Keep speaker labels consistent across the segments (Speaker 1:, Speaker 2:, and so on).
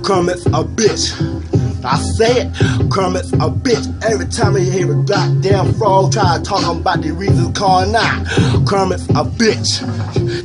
Speaker 1: Kermit's a bitch. I say it, Kermit's a bitch. Every time I hear a goddamn frog try to talk about the reasons called not. Kermit's a bitch.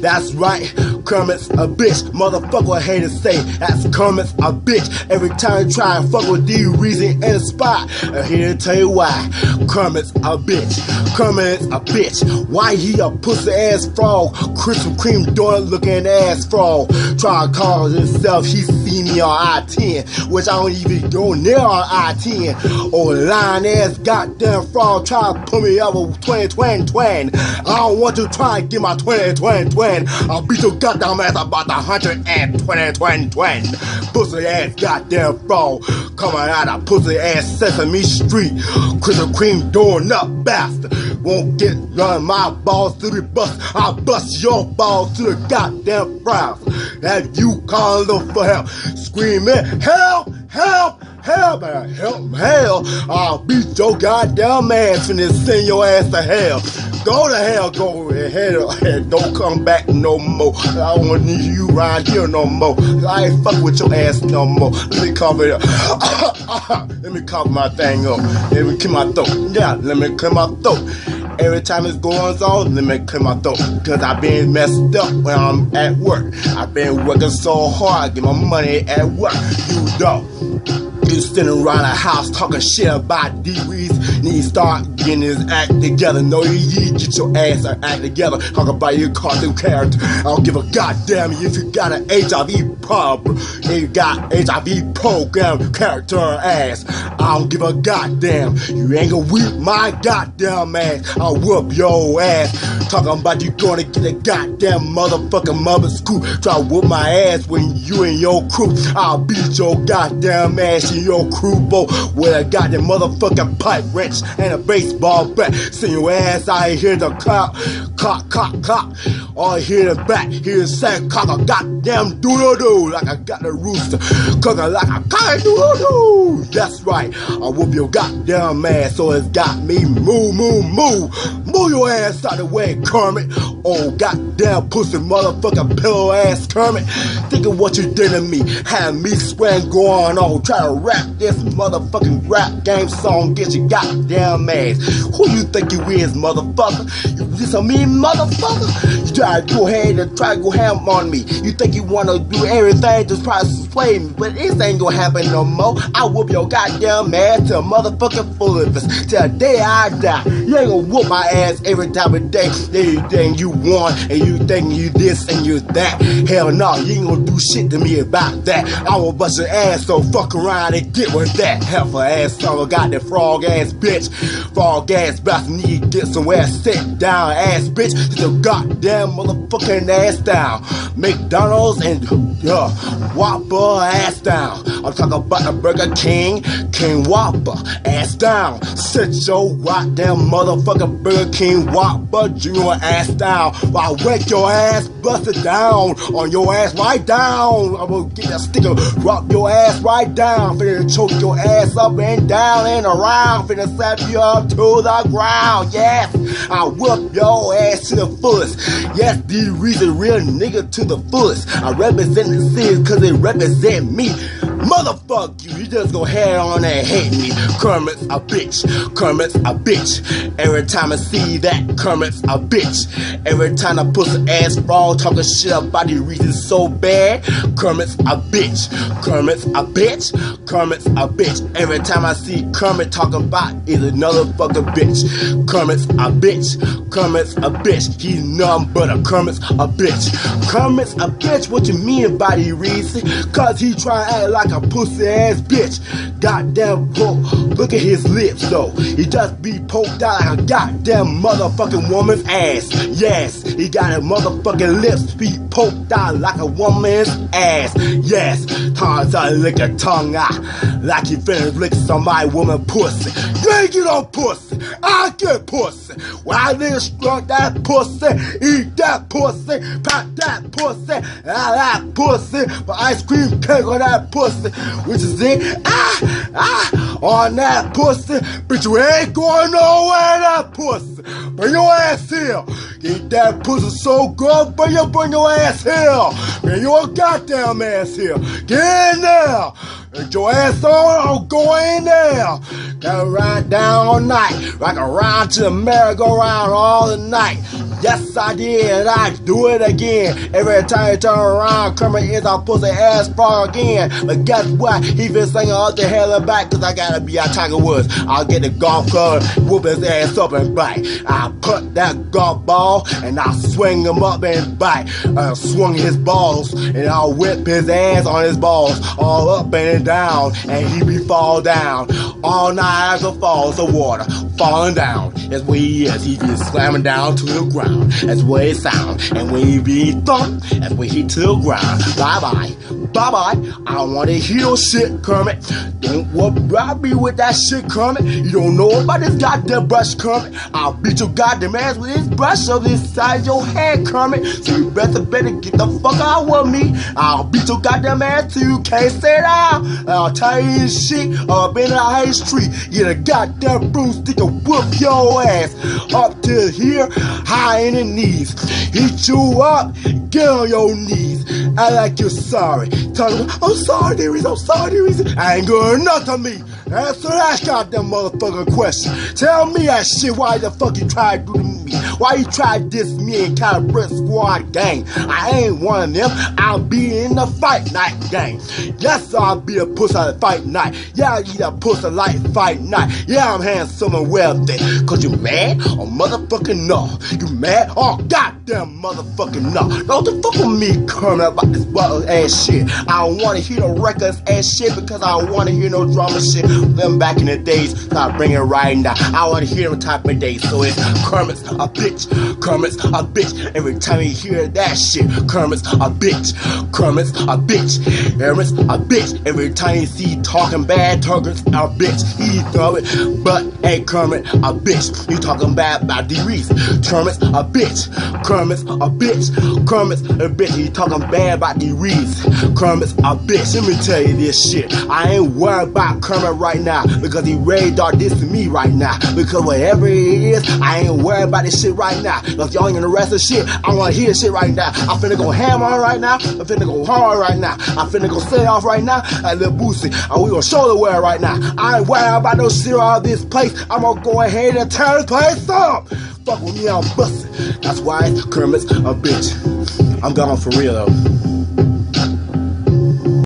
Speaker 1: That's right, Kermit's a bitch. Motherfucker, I hate to say that's Kermit's a bitch. Every time you try and fuck with the reason in the spot, I'm here to tell you why. Kermit's a bitch. Kermit's a bitch. Why he a pussy ass frog? Krispy Kreme donut looking ass frog. Try to call himself, he see me on I-10, which I don't even go near on I-10. Or lying ass goddamn frog try to put me up with 2020. I don't want to try and get my 2020. I'll beat your goddamn ass about the 120. Pussy ass goddamn frog coming out of pussy ass Sesame Street. Krispy Kreme donut bastard. Won't get run my balls to the bus. I'll bust your balls to the goddamn fries. Have you calling for help? Screaming, help, help, help, help, hell. I'll beat your goddamn ass and then send your ass to hell. Go to hell, go ahead, and don't come back no more. I don't want you around here no more. I ain't fuck with your ass no more. Let me cover it up. Let me cover my thing up. Let me clear my throat. Yeah, let me clear my throat. Every time it's going on, let me clear my throat. Cause I've been messed up when I'm at work. I've been working so hard, get my money at work. You don't. You sitting around the house talking shit about D-Reese. Need to start getting his act together. No, you get your ass act together. Talk about your cartoon character. I don't give a goddamn if you got an HIV problem. You got HIV program character ass. I don't give a goddamn. You ain't gonna whip my goddamn ass. I'll whoop your ass. Talking about you gonna get a goddamn motherfucking mother school. Try to whoop my ass when you and your crew. I'll beat your goddamn ass in your crew boat with a goddamn motherfucking pipe wrench and a baseball bat. Send your ass out here to clock, clock, clock, clock. All hear the bat, hear the sack, cock a goddamn doodle-doo like I got the rooster. Cooking like a cock-a-doodle-doo. That's right, I whoop your goddamn ass so it's got me moo, moo, moo. Move your ass out the way, Kermit. Oh, goddamn pussy motherfucking pillow ass Kermit. Think of what you did to me. Had me swearing going on. Try to rap this motherfucking rap game song. Get your goddamn ass. Who you think you is, motherfucker? You just a mean motherfucker? You try to go ahead and try to go ham on me. You think you wanna do everything to try to sway me. But this ain't gonna happen no more. I whoop your goddamn ass to a motherfucking fullest. Till the day I die. You ain't gonna whoop my ass every time of day. Everything you want and you think you this and you that. Hell no, you ain't gonna do shit to me about that. I will bust your ass, so fuck around and get with that. Heifer ass son, got that frog ass bitch. Frog ass bastard need to get somewhere. Sit down ass bitch. Sit your goddamn motherfucking ass down. McDonald's and Whopper ass down. I'm talking about the Burger King, King Whopper ass down. Sit your goddamn motherfucking Burger King Whopper Junior ass down. While I wreck your ass, bust it down on your ass right down. I'm gonna get that sticker, drop your ass right down. Finna choke your ass up and down and around. Finna slap you up to the ground. Yes, I whoop your ass to the fullest. Yes, the reason real nigga to the fullest. I represent the city cause it represent me. Motherfuck you, you just go head on and hate me. Kermit's a bitch, Kermit's a bitch. Every time I see that, Kermit's a bitch. Every time I pussy ass frog talking shit about the reason so bad, Kermit's a bitch, Kermit's a bitch, Kermit's a bitch. Every time I see Kermit talking about is another fucking bitch. Kermit's a bitch, Kermit's a bitch. He's nothing but a Kermit's a bitch. Kermit's a bitch, what you mean by the reason? Cause he try to act like a pussy ass bitch. Goddamn poke. Look at his lips though. He just be poked out like a goddamn motherfucking woman's ass. Yes, he got his motherfucking lips be poked out like a woman's ass. Yes, time to lick a tongue out like you finna lick somebody woman pussy. You ain't get no pussy. I get pussy. When I niggas struck that pussy, eat that pussy, pop that pussy, that pussy, but ice cream cake on that pussy, which is it, on that pussy, bitch, you ain't going nowhere, that pussy. Bring your ass here. Get that pussy so good, bring your ass here. Bring your goddamn ass here. Get in there. Get your ass on, I'll go in there. Gotta ride down all night, rock around to the merry-go-round all the night. Yes, I did, I do it again. Every time you turn around, Kermit is our pussy ass far again. But guess what? He been singing up the hell and back, cause I gotta be out Tiger Woods. I'll get the golf club, whoop his ass up and bite. I'll put that golf ball, and I'll swing him up and bite. I'll swing his balls, and I'll whip his ass on his balls, all up and down, and he be fall down. All Niagara Falls of water, falling down. That's where he is, he be slamming down to the ground. That's where it sound. And when he be thumped, that's where he to the ground. Bye-bye, bye-bye. I don't want to hear no shit, Kermit. Don't rob me with that shit, Kermit. You don't know about this goddamn brush, Kermit. I'll beat your goddamn ass with this brush over this side of your head, Kermit. So you better get the fuck out with me. I'll beat your goddamn ass till you can't sit down. I'll tell you this shit up in the high street. Get a goddamn broomstick and whoop your ass up to here, high in the knees. Hit you up, get on your knees. Act like you're sorry. Tell them, I'm sorry, Darius, I'm sorry, Darius. I ain't good enough to me. Answer that goddamn motherfucking question. Tell me that shit, why the fuck you tried to do to me? Why you tried to diss me in Calibre Squad gang? I ain't one of them. I'll be in the fight night gang. Yes, I'll be a pussy at the fight night. Yeah, I'll eat a pussy like fight night. Yeah, I'm handsome and wealthy. Cause you mad? Or motherfucking no. You mad? Oh, goddamn motherfucking no. Don't the fuck with me, Kermit, about this butter ass shit. I don't wanna hear no records ass shit because I don't wanna hear no drama shit. Them back in the days, so I bring it right now. I wanna hear them type of days. So it's Kermit's a bitch. Kermit's a bitch. Every time you hear that shit, Kermit's a bitch. Kermit's a bitch. Kermit's a bitch. Every time you see talking bad, Kermit's a bitch. He throw it, but hey, Kermit a bitch. You talking bad about Darius. Kermit's a bitch. Kermit's a bitch. Kermit's a bitch. He talking bad about Darius. Kermit's a bitch. Let me tell you this shit. I ain't worried about Kermit right now because he radar this to me right now. Because whatever it is, I ain't worried about this shit right now. Because y'all ain't gonna rest of shit. I wanna hear shit right now. I'm finna go ham on right now. I'm finna go hard right now. I'm finna go set off right now at Lil Boosie. And we gonna show the world right now. I ain't worried about no shit out this place. I'm gonna go ahead and tear this place up. Fuck with me, I'm bustin'. That's why Kermit's a bitch. I'm gone for real though.